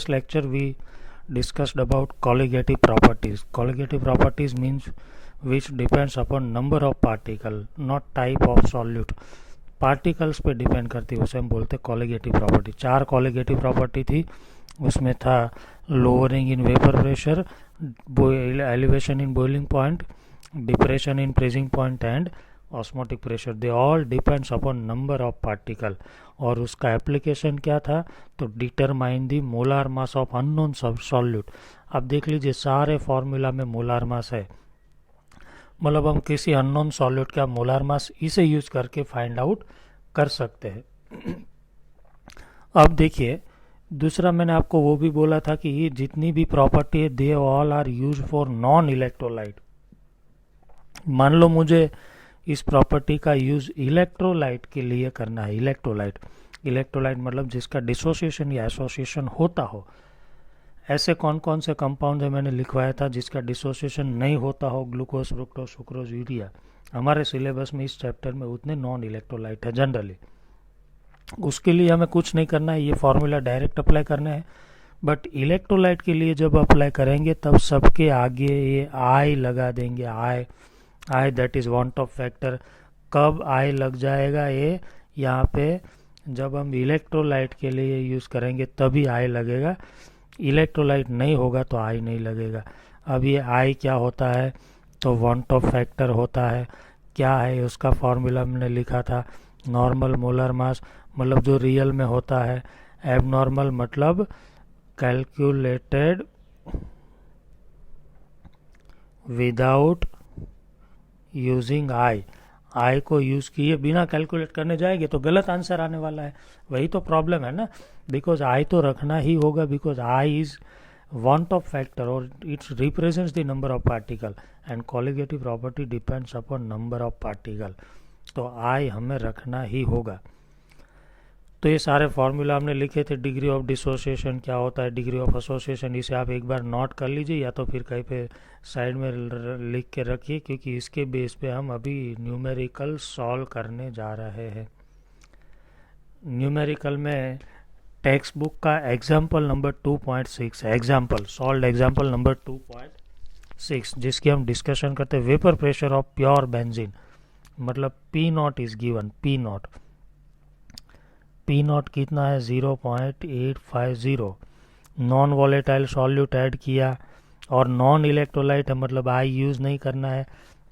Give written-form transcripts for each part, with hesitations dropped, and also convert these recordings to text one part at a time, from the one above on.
previous lecture we discussed about colligative properties. Colligative properties means which depends upon number of particle, not type of solute. Particles पे depend करती है, उसे हम बोलते हैं colligative property. 4 colligative property थी. उसमें था lowering in vapour pressure, elevation in boiling point, depression in freezing point and osmotic pressure. They all depends upon number of particle. और उसका एप्लीकेशन क्या था? तो determine the molar mass of unknown solute. अब देख लीजिए सारे फॉर्मूला में मोलार मास है, मतलब हम किसी अननोन सॉल्यूट का मोलार मास इसे यूज करके फाइंड आउट कर सकते हैं. अब देखिए दूसरा मैंने आपको वो भी बोला था कि ये जितनी भी प्रॉपर्टी है they all are used for non electrolyte. मान लो मुझे इस प्रॉपर्टी का यूज इलेक्ट्रोलाइट के लिए करना है. इलेक्ट्रोलाइट मतलब जिसका डिसोसिएशन या एसोसिएशन होता हो. ऐसे कौन कौन से कंपाउंड है मैंने लिखवाया था जिसका डिसोसिएशन नहीं होता हो? Glucose, fructose, sucrose, urea. हमारे सिलेबस में इस चैप्टर में उतने नॉन इलेक्ट्रोलाइट है जनरली. उसके लिए हमें कुछ नहीं करना है, ये फॉर्मूला डायरेक्ट अप्लाई करना है. बट इलेक्ट्रोलाइट के लिए जब अप्लाई करेंगे तब सबके आगे ये आई लगा देंगे. I that is van't Hoff factor. कब आई लग जाएगा? ये यहाँ पे जब हम इलेक्ट्रोलाइट के लिए यूज़ करेंगे तभी आई लगेगा. इलेक्ट्रोलाइट नहीं होगा तो आई नहीं लगेगा. अब ये आई क्या होता है? तो वांट ऑफ फैक्टर होता है. क्या है उसका फॉर्मूला मैंने लिखा था, नॉर्मल मोलर मास मतलब जो रियल में होता है. एबनॉर्मल मतलब कैलकुलेटेड विदाउट यूजिंग आई. आई को यूज़ किए बिना कैलकुलेट करने जाएंगे तो गलत आंसर आने वाला है. वही तो प्रॉब्लम है ना, बिकॉज आई तो रखना ही होगा, because i is van't Hoff factor और its represents the number of particle and colligative property depends upon number of particle. तो आई हमें रखना ही होगा. तो ये सारे फॉर्मूला हमने लिखे थे. डिग्री ऑफ डिसोसिएशन क्या होता है, डिग्री ऑफ एसोसिएशन, इसे आप एक बार नोट कर लीजिए या तो फिर कहीं पे साइड में लिख के रखिए, क्योंकि इसके बेस पे हम अभी न्यूमेरिकल सॉल्व करने जा रहे हैं. न्यूमेरिकल में टेक्स्ट बुक का एग्जाम्पल नंबर 2.6 है. एग्जाम्पल सॉल्व एग्जाम्पल नंबर 2.6 जिसकी हम डिस्कशन करते हैं. Vapour pressure of pure benzene मतलब P not is given. P nought कितना है? 0.850. नॉन वॉलेटाइल सॉल्यूट ऐड किया और नॉन इलेक्ट्रोलाइट है मतलब आई यूज़ नहीं करना है.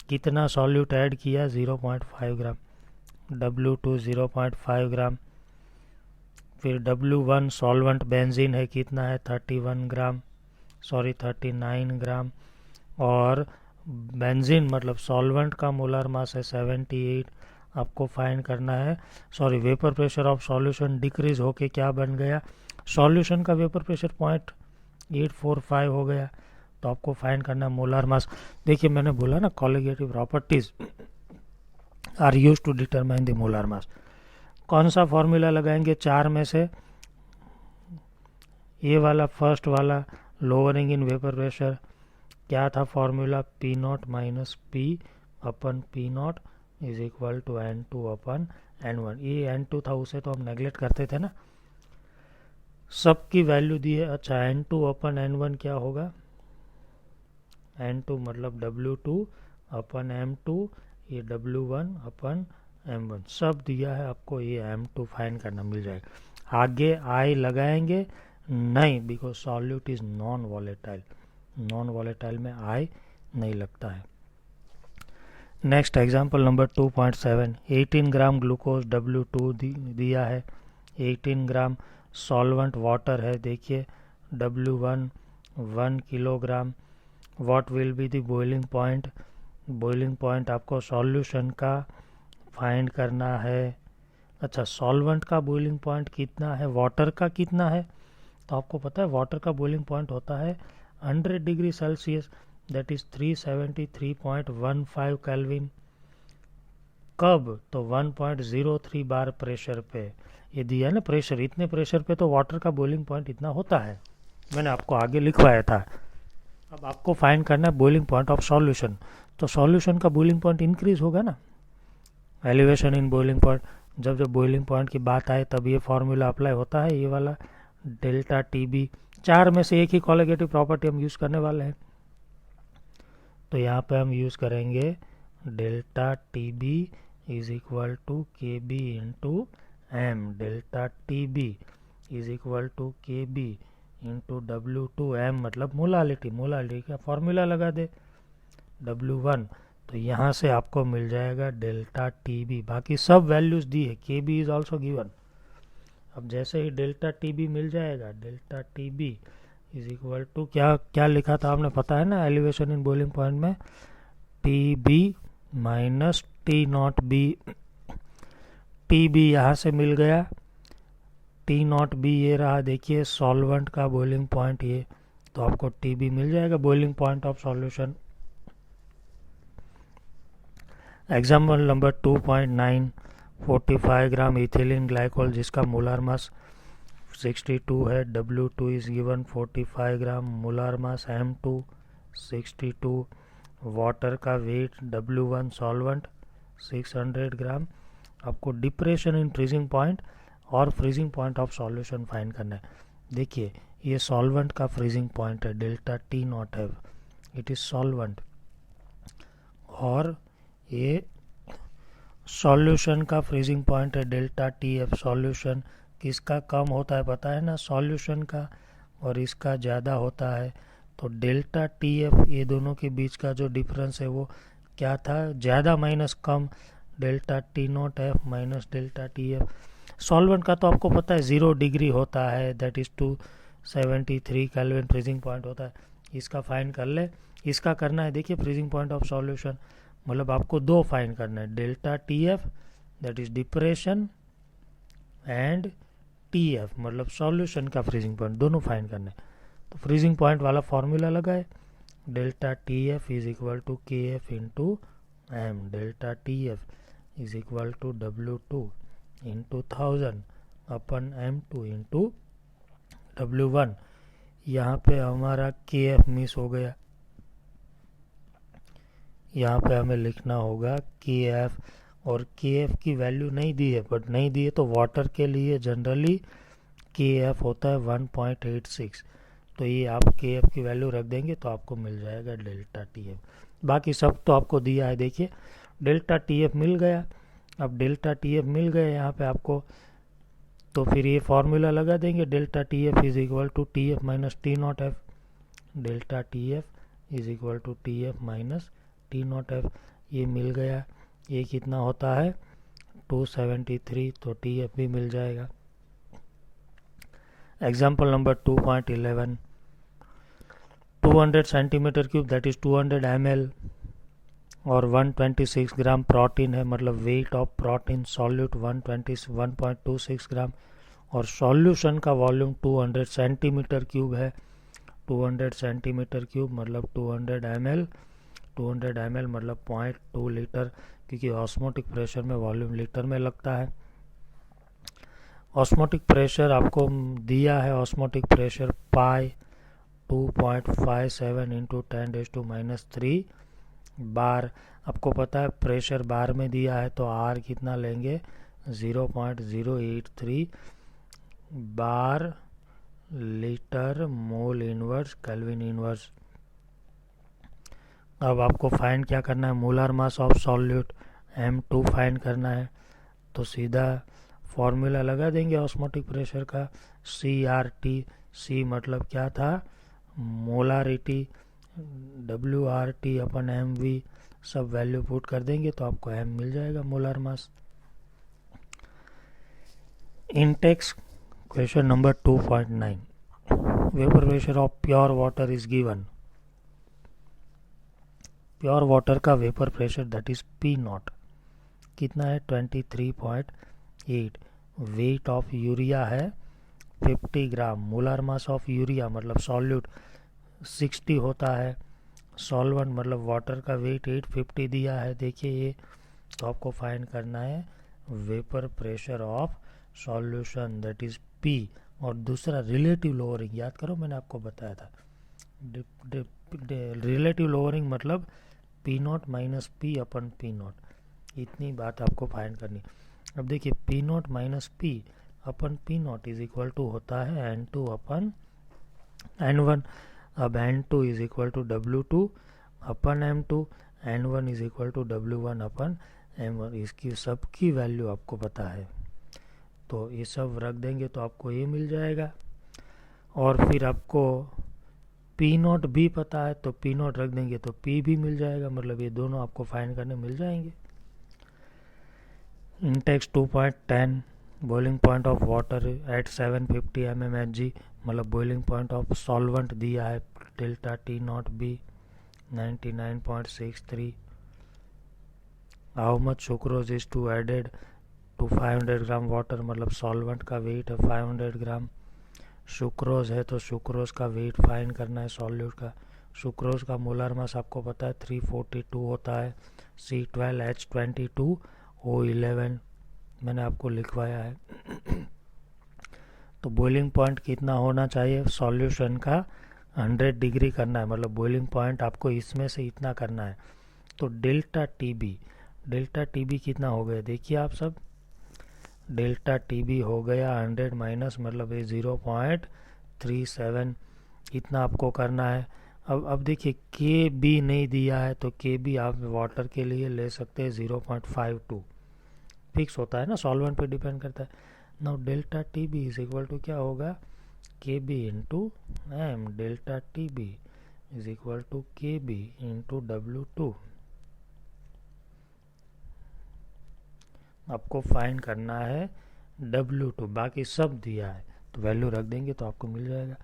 कितना सॉल्यूट ऐड किया? 0.5 ग्राम. W2 0.5 ग्राम. फिर W1 सॉल्वेंट बेंजीन है, कितना है? 39 ग्राम. और बेंजीन मतलब सॉल्वेंट का मोलर मास है 78. आपको फाइंड करना है. Vapour pressure of solution decrease होके क्या बन गया? सॉल्यूशन का वेपर प्रेशर 0.845 हो गया. तो आपको फाइंड करना है मोलर मास. देखिए मैंने बोला ना colligative properties are used to determine the molar mass. कौन सा फॉर्मूला लगाएंगे 4 में से? ये वाला फर्स्ट वाला लोअरिंग इन वेपर प्रेशर. क्या था formula? P naught minus P upon P not is equal to N2 upon N1. ये N2 था उसे तो हम नेगलेक्ट करते थे ना. सबकी वैल्यू दी है. अच्छा N2 अपन N1 क्या होगा? N2 मतलब W2 अपन M2, ये W1 अपन M1 सब दिया है आपको. ये M2 फाइंड करना मिल जाएगा. आगे आई लगाएंगे नहीं, because solute is non volatile. Non volatile में आई नहीं लगता है. Next example number 2.7. 18 gram glucose W2 दिया है. 18 ग्राम सॉल्वेंट वाटर है. देखिए W1 1 kilogram. What will be the boiling point? Boiling point आपको सॉल्यूशन का फाइंड करना है. अच्छा सॉल्वेंट का बॉइलिंग पॉइंट कितना है? वाटर का कितना है? तो आपको पता है वाटर का बॉइलिंग पॉइंट होता है 100 degree Celsius, that is 373.15 kelvin. कब? तो 1.03 बार प्रेशर पे. ये दिया ना प्रेशर, इतने प्रेशर पे तो वाटर का बॉइलिंग पॉइंट इतना होता है. मैंने आपको आगे लिखवाया था. अब आपको फाइंड करना है बॉइलिंग पॉइंट ऑफ सॉल्यूशन. तो सॉल्यूशन का बॉइलिंग पॉइंट इंक्रीज होगा ना. एलिवेशन इन बॉइलिंग पॉइंट, जब बॉइलिंग पॉइंट की बात आए तब ये फॉर्मूला अप्लाई होता है. ये वाला डेल्टा टी बी चार में से एक ही कॉलिगेटिव प्रॉपर्टी हम यूज़ करने वाले हैं। तो यहाँ पे हम यूज़ करेंगे delta T B is equal to K B into M. Delta T B is equal to K B into W two M, मतलब मोलालिटी। मोलालिटी का फॉर्मूला लगा दे W1, तो यहाँ से आपको मिल जाएगा डेल्टा टी बी। बाकी सब वैल्यूज़ दी है, के बी इज ऑल्सो गिवन। अब जैसे ही डेल्टा टी बी मिल जाएगा, delta T B is equal to क्या क्या लिखा था आपने पता है ना एलिवेशन इन बॉइलिंग पॉइंट में, T B minus T naught B. T B यहाँ से मिल गया, टी नॉट बी ये रहा, देखिए सॉल्वेंट का बॉइलिंग पॉइंट ये, तो आपको टी बी मिल जाएगा, boiling point of solution. Example number 2.9, 45 gram ethylene glycol जिसका मोलार मास 62 है। W2 is given 45 gram, molar mass M2 62, water का वेट W1 सॉल्वेंट 600 ग्राम। आपको डिप्रेशन इन फ्रीजिंग पॉइंट और freezing point of solution find करना है। देखिए ये solvent का फ्रीजिंग पॉइंट है, डेल्टा टी नॉट है, इट इज सॉल्वेंट। और ये सॉल्यूशन का फ्रीजिंग पॉइंट है, डेल्टा टी एफ। सॉल्यूशन किसका कम होता है पता है ना, सॉल्यूशन का, और इसका ज़्यादा होता है। तो डेल्टा टी एफ, ये दोनों के बीच का जो डिफरेंस है वो क्या था, ज़्यादा माइनस कम, delta T naught F minus delta T F. Solvent का तो आपको पता है 0 डिग्री होता है, that is 273 kelvin freezing point होता है। इसका फाइंड कर ले, इसका करना है। देखिए फ्रीजिंग पॉइंट ऑफ सॉल्यूशन, मतलब आपको दो फाइंड करना है, delta T F that is depression and T F मतलब सॉल्यूशन का फ्रीजिंग पॉइंट, दोनों फाइंड करना है। तो फ्रीजिंग पॉइंट वाला फॉर्मूला लगाए, delta T F is equal to K F into M. Delta T F is equal to W2 into 1000 upon M2 into W1। यहाँ पे हमारा के एफ मिस हो गया, यहाँ पे हमें लिखना होगा के एफ, और के एफ की वैल्यू नहीं दी है, बट नहीं दी है तो वाटर के लिए जनरली के एफ होता है 1.86, तो ये आप के एफ की वैल्यू रख देंगे तो आपको मिल जाएगा डेल्टा टी एफ। बाकी सब तो आपको दिया है, देखिए डेल्टा टी एफ मिल गया। अब डेल्टा टी एफ मिल गया यहाँ पे आपको, तो फिर ये फॉर्मूला लगा देंगे, delta T F is equal to T F minus T naught F. Delta T F is equal to T F minus T naught F, ये मिल गया। ये कितना होता है 273, तो टी एफ भी मिल जाएगा। Example number 2.11, 200 centimetre cube that is 200 ml और 126 ग्राम प्रोटीन है, मतलब वेट ऑफ प्रोटीन सॉल्यूट 1.26 ग्राम, और सॉल्यूशन का वॉल्यूम 200 सेंटीमीटर क्यूब है। 200 सेंटीमीटर क्यूब मतलब 200 ml, 200 ml मतलब 0.2 लीटर, क्योंकि ऑस्मोटिक प्रेशर में वॉल्यूम लीटर में लगता है। ऑस्मोटिक प्रेशर आपको दिया है, ऑस्मोटिक प्रेशर पाई 2.57 इंटू 10⁻³ बार। आपको पता है प्रेशर बार में दिया है, तो आर कितना लेंगे 0.083 bar litre mole inverse kelvin inverse. अब आपको फाइंड क्या करना है, molar mass of solute M2 find करना है। तो सीधा फॉर्मूला लगा देंगे ऑस्मोटिक प्रेशर का, CRT। C मतलब क्या था, मोलारिटी, WRT अपन MV, सब वैल्यू पुट कर देंगे तो आपको M मिल जाएगा, molar mass. Intex question number 2.9, vapour pressure of pure water is given. Pure water का vapour pressure that is P0 कितना है 23.8। वेट ऑफ यूरिया है 50 ग्राम। मोलर मास ऑफ यूरिया मतलब सॉल्यूट 60 होता है। सॉल्वेंट मतलब वाटर का वेट 850 दिया है, देखिए ये। तो आपको फाइंड करना है vapour pressure of solution that is P, और दूसरा रिलेटिव लोअरिंग, याद करो मैंने आपको बताया था रिलेटिव लोअरिंग मतलब P0 minus P upon P0, इतनी बात आपको फाइंड करनी। अब देखिए P0 minus P upon P0 is equal to होता है N2 अपन N1, अब N2 is equal to W2 upon M2, N1 is equal to W1 upon M1। इसकी सबकी वैल्यू आपको पता है, तो ये सब रख देंगे तो आपको ये मिल जाएगा। और फिर आपको पी नॉट भी पता है, तो पी नॉट रख देंगे तो पी भी मिल जाएगा, मतलब ये दोनों आपको फाइंड करने मिल जाएंगे। Intext 2.10, boiling point of water at 750 mmHg, मतलब बॉइलिंग पॉइंट ऑफ सॉल्वेंट दिया है delta T naught B 99.63। How much sucrose is to added to 500 gram water, मतलब सॉल्वेंट का वेट है 500 ग्राम, सुक्रोज है तो सुक्रोज का वेट फाइंड करना है सॉल्यूट का। सुक्रोज का मोलर मास आपको पता है 342 होता है, C12H22O11 मैंने आपको लिखवाया है। तो बॉइलिंग पॉइंट कितना होना चाहिए सॉल्यूशन का, 100 डिग्री करना है, मतलब बॉइलिंग पॉइंट आपको इसमें से इतना करना है। तो डेल्टा टी बी कितना हो गया देखिए आप सब, डेल्टा टी बी हो गया 100 माइनस मतलब ये 0.37, इतना आपको करना है। अब देखिए के बी नहीं दिया है, तो के बी आप वाटर के लिए ले सकते हैं 0.52, फिक्स होता है ना, सॉल्वेंट पे डिपेंड करता है। Now delta T B is equal to क्या होगा, K B into M, delta T B is equal to K B into W2। आपको फाइंड करना है W2, बाकी सब दिया है तो वैल्यू रख देंगे तो आपको मिल जाएगा।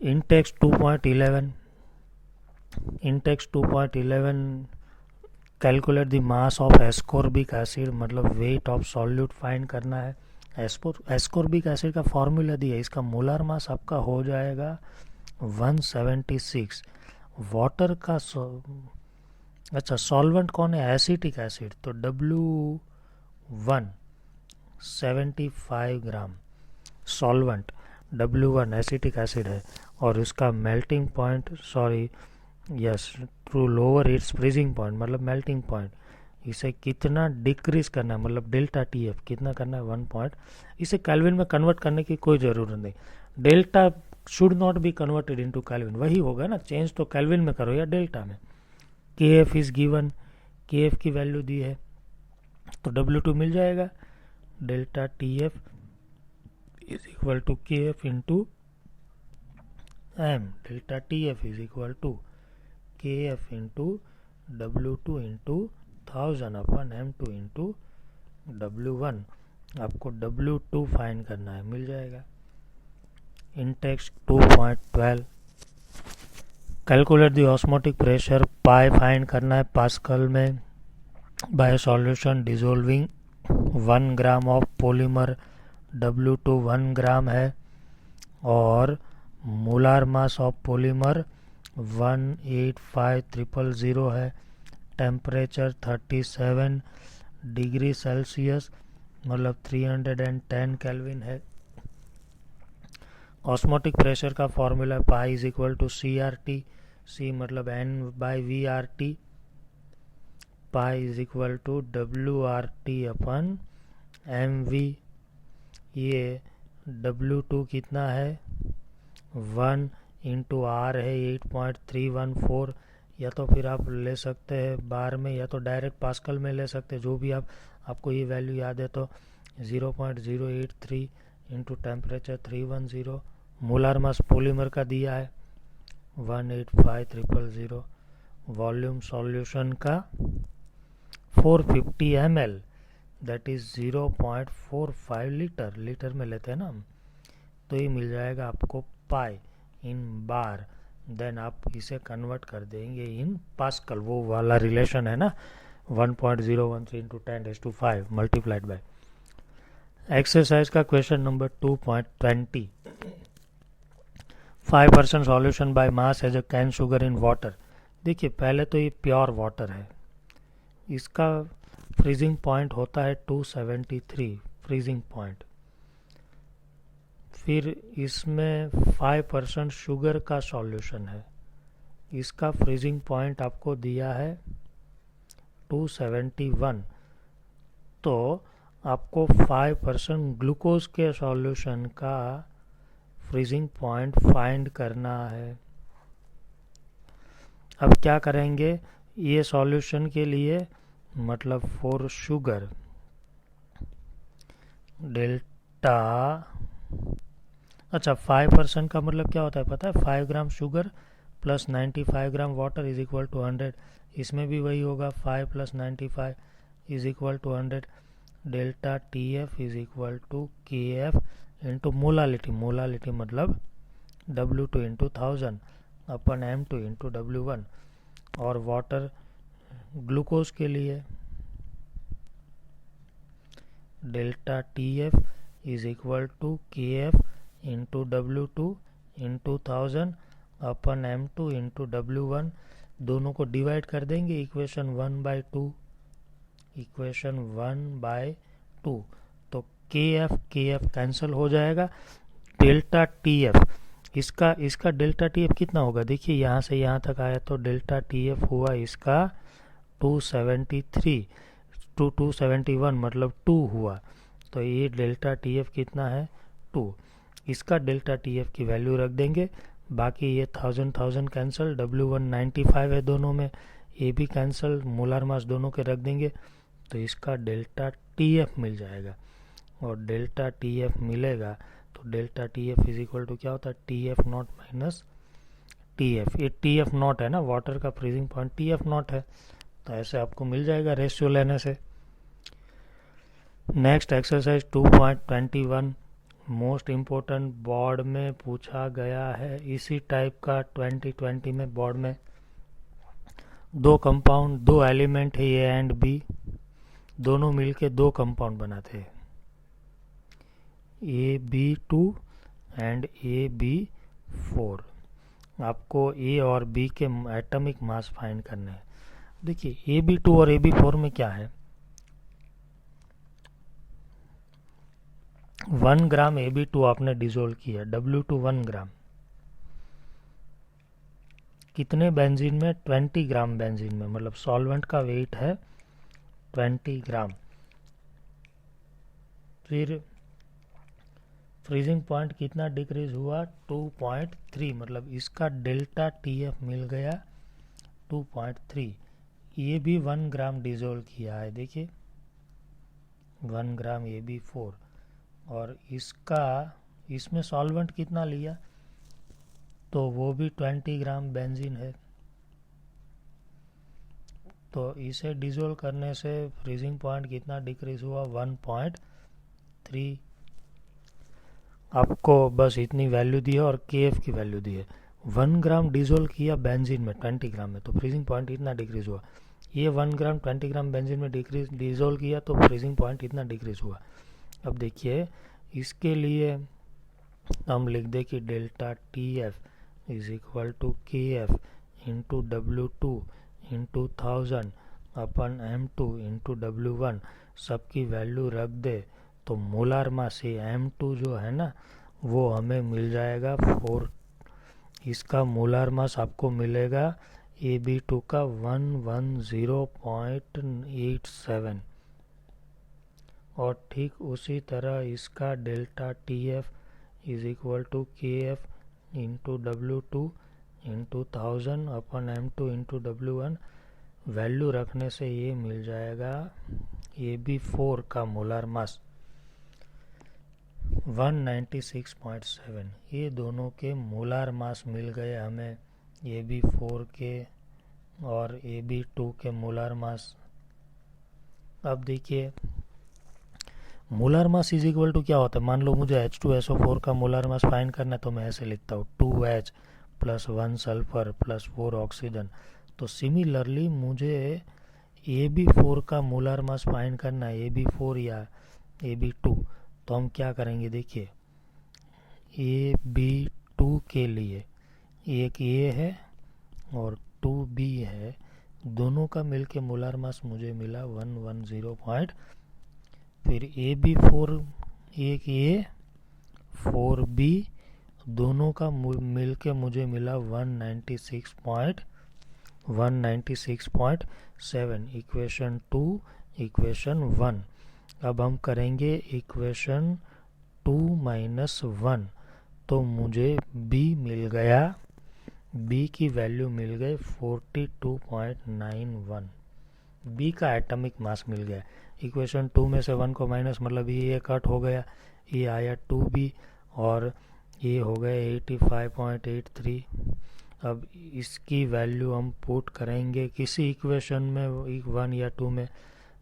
Intex 2.11, Intex 2.11 calculate the mass of ascorbic acid, मतलब वेट ऑफ सॉल्यूट फाइंड करना है। एस्कोर्बिक एसिड का फॉर्मूला दिया है, इसका मोलर मास आपका हो जाएगा 176। वाटर का अच्छा सॉल्वेंट कौन है, एसिटिक एसिड, तो W1 75 ग्राम सॉल्वेंट, W1 एसिटिक एसिड है, और इसका melting point yes to lower its freezing point, मतलब मेल्टिंग पॉइंट, इसे कितना डिक्रीज करना है, मतलब डेल्टा टी एफ कितना करना है 1 पॉइंट। इसे केल्विन में कन्वर्ट करने की कोई ज़रूरत नहीं, delta should not be converted into kelvin, वही होगा ना, चेंज तो केल्विन में करो या डेल्टा में। K F is given, K F की वैल्यू दी है तो W2 मिल जाएगा, delta T F is equal to K F into M, delta T F is equal to K F into W2 into 1000 upon M2 into W1। आपको W2 find करना है, मिल जाएगा। Intext 2.12 calculate the osmotic pressure, pi find करना है pascal में, by solution dissolving 1 gram of polymer, W2 1 ग्राम है, और मोलार मास ऑफ पॉलीमर 185,000 है, टेम्परेचर 37 डिग्री सेल्सियस मतलब 310 केल्विन है। ऑस्मोटिक प्रेशर का formula pi is equal to CRT, C मतलब N/VRT, pi is equal to WRT upon MV। ये W2 कितना है 1 इंटू R है 8.314, या तो फिर आप ले सकते हैं बार में या तो डायरेक्ट पास्कल में ले सकते हैं, जो भी आपको ये वैल्यू याद है तो 0.083 into temperature 310। Molar mass polymer का दिया है 185,000, वॉल्यूम सॉल्यूशन का 450 ml दैट इज 0.45 लीटर में लेते हैं ना हम, तो ये मिल जाएगा आपको पाई इन बार, देन आप इसे कन्वर्ट कर देंगे इन पास्कल, वो वाला रिलेशन है ना 1.013 इंटू 10⁵ मल्टीप्लाइड बाय। एक्सरसाइज का question number 2.20, 5% solution by mass as a cane sugar in water. देखिए पहले तो ये प्योर वाटर है, इसका फ्रीजिंग पॉइंट होता है 273 फ्रीजिंग पॉइंट, फिर इसमें 5% शुगर का सॉल्यूशन है, इसका फ्रीजिंग पॉइंट आपको दिया है 271, तो आपको 5% ग्लूकोज के सॉल्यूशन का फ्रीजिंग पॉइंट फाइंड करना है। अब क्या करेंगे, ये सॉल्यूशन के लिए मतलब फॉर शुगर डेल्टा, अच्छा 5% का मतलब क्या होता है पता है, 5 gram sugar plus 95 gram water is equal to 100। इसमें भी वही होगा, 5 plus 95 is equal to 100। Delta T F is equal to K F into molality, molality मतलब W2 into 1000 upon M2 into W1। और वाटर ग्लूकोज के लिए delta T F is equal to K F into W2 into 1000 upon M2 into W1। दोनों को divide कर देंगे equation 1/2, equation 1/2। तो के एफ कैंसिल हो जाएगा। डेल्टा टी एफ, इसका डेल्टा टी एफ कितना होगा, देखिए यहाँ से यहाँ तक आया तो डेल्टा टी एफ हुआ इसका 273 टू 271 मतलब 2 हुआ। तो ये डेल्टा टी एफ कितना है 2। इसका डेल्टा टी एफ की वैल्यू रख देंगे। बाकी ये 1000 कैंसिल, W1 95 है दोनों में, ये भी कैंसिल, मोलर मास दोनों के रख देंगे। तो इसका डेल्टा टी एफ मिल जाएगा। और डेल्टा टी एफ मिलेगा तो delta T F is equal to क्या होता है, T F naught minus T F. ये टी एफ नॉट है ना, वाटर का freezing point T F naught है। तो ऐसे आपको मिल जाएगा रेशियो लेने से। Next exercise 2.21 most important, board में पूछा गया है इसी टाइप का 2020 में। बोर्ड में दो कंपाउंड, दो एलिमेंट है ए एंड बी, दोनों मिलके दो कंपाउंड बनाते हैं, AB2 एंड AB4। आपको ए और बी के एटॉमिक मास फाइंड करने हैं। देखिए AB2 और AB4 में क्या है, 1 ग्राम AB2 आपने डिजोल्व किया, W2 1 ग्राम, कितने बेंजीन में, 20 ग्राम बेंजीन में, मतलब सॉल्वेंट का वेट है 20 ग्राम। फिर फ्रीजिंग पॉइंट कितना डिक्रीज हुआ, 2.3, मतलब इसका डेल्टा टीएफ मिल गया 2.3। ये भी 1 ग्राम डिजोल्व किया है, देखिए 1 ग्राम AB4। और इसमें सॉल्वेंट कितना लिया, तो वो भी 20 ग्राम बेंजीन है। तो इसे डिजोल्व करने से फ्रीजिंग पॉइंट कितना डिक्रीज हुआ, 1.3। आपको बस इतनी वैल्यू दी है और KF की वैल्यू दी है। 1 ग्राम डिजोल्व किया बेंजीन में 20 ग्राम में, तो फ्रीजिंग पॉइंट इतना डिक्रीज हुआ। ये 1 ग्राम 20 ग्राम बेंजीन में डिजोल्व किया तो फ्रीजिंग पॉइंट इतना डिक्रीज हुआ। अब देखिए इसके लिए हम लिख दे कि delta TF is equal to KF into W2 into 1000 upon M2 into W1। सबकी वैल्यू रख दे तो मोलार मास से M2 जो है ना वो हमें मिल जाएगा 4। इसका मोलार मास आपको मिलेगा AB2 का 110.87। और ठीक उसी तरह इसका delta TF is equal to KF into W2 into 1000 upon M2 into W1। Value रखने से ये मिल जाएगा AB4 का मोलार मास 196.7। ये दोनों के मोलार मास मिल गए हमें, AB4 के और AB2 के मोलार मास। अब देखिए molar mass is equal to क्या होता है, मान लो मुझे H2SO4 का मोलार मास फाइंड करना है तो मैं ऐसे लिखता हूँ 2H plus 1 sulphur plus 4 oxygen. तो सिमिलरली मुझे AB4 का मोलार मास फाइंड करना है, AB4 या AB2। तो हम क्या करेंगे, देखिए AB2 के लिए एक A है और 2B है, दोनों का मिलके मोलार मास मुझे मिला 110. फिर AB4 एक A 4B, दोनों का मिलके मुझे मिला 196.7। Equation 2 equation 1। अब हम करेंगे इक्वेशन 2 - 1। तो मुझे बी मिल गया, बी की वैल्यू मिल गई 42.91। बी का एटॉमिक मास मिल गया। इक्वेशन 2 में से 1 को माइनस मतलब ये कट हो गया, ये आया 2b और ये हो गया 85.83। अब इसकी वैल्यू हम पुट करेंगे किसी इक्वेशन में, 1 या 2 में,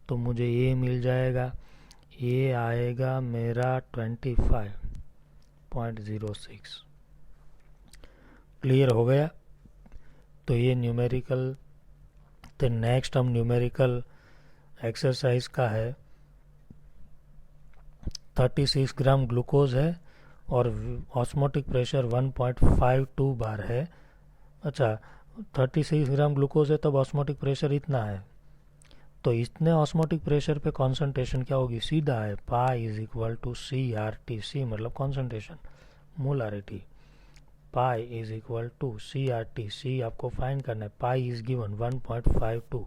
तो मुझे ये मिल जाएगा, ये आएगा मेरा 25.06। क्लियर हो गया। तो ये न्यूमेरिकल। तो नेक्स्ट हम न्यूमेरिकल एक्सरसाइज का है। 36 ग्राम ग्लूकोज है और ऑस्मोटिक प्रेशर 1.52 बार है। अच्छा, 36 ग्राम ग्लूकोज है तब ऑस्मोटिक प्रेशर इतना है, तो इतने ऑस्मोटिक प्रेशर पे कॉन्सेंट्रेशन क्या होगी, सीधा है pi is equal to C R T. C मतलब concentration, molarity. Pi is equal to C R T. C आपको फाइंड करना है, pi is given 1.52,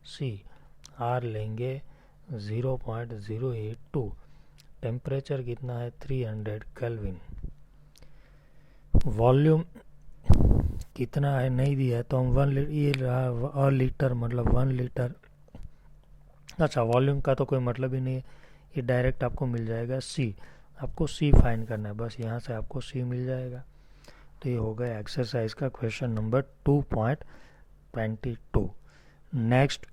C R लेंगे 0.082, टेम्परेचर कितना है 300 केल्विन। वॉल्यूम कितना है नहीं दिया है, तो हम 1 लीटर, ये रहा लीटर मतलब 1 लीटर। अच्छा, वॉल्यूम का तो कोई मतलब ही नहीं है, ये डायरेक्ट आपको मिल जाएगा सी। आपको सी फाइंड करना है, बस यहाँ से आपको सी मिल जाएगा। तो ये हो गया एक्सरसाइज का क्वेश्चन नंबर 2.22। नेक्स्ट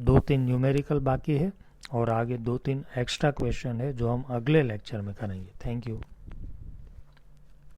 2-3 न्यूमेरिकल बाकी है और आगे 2-3 एक्स्ट्रा क्वेश्चन है जो हम अगले लेक्चर में करेंगे। Thank you.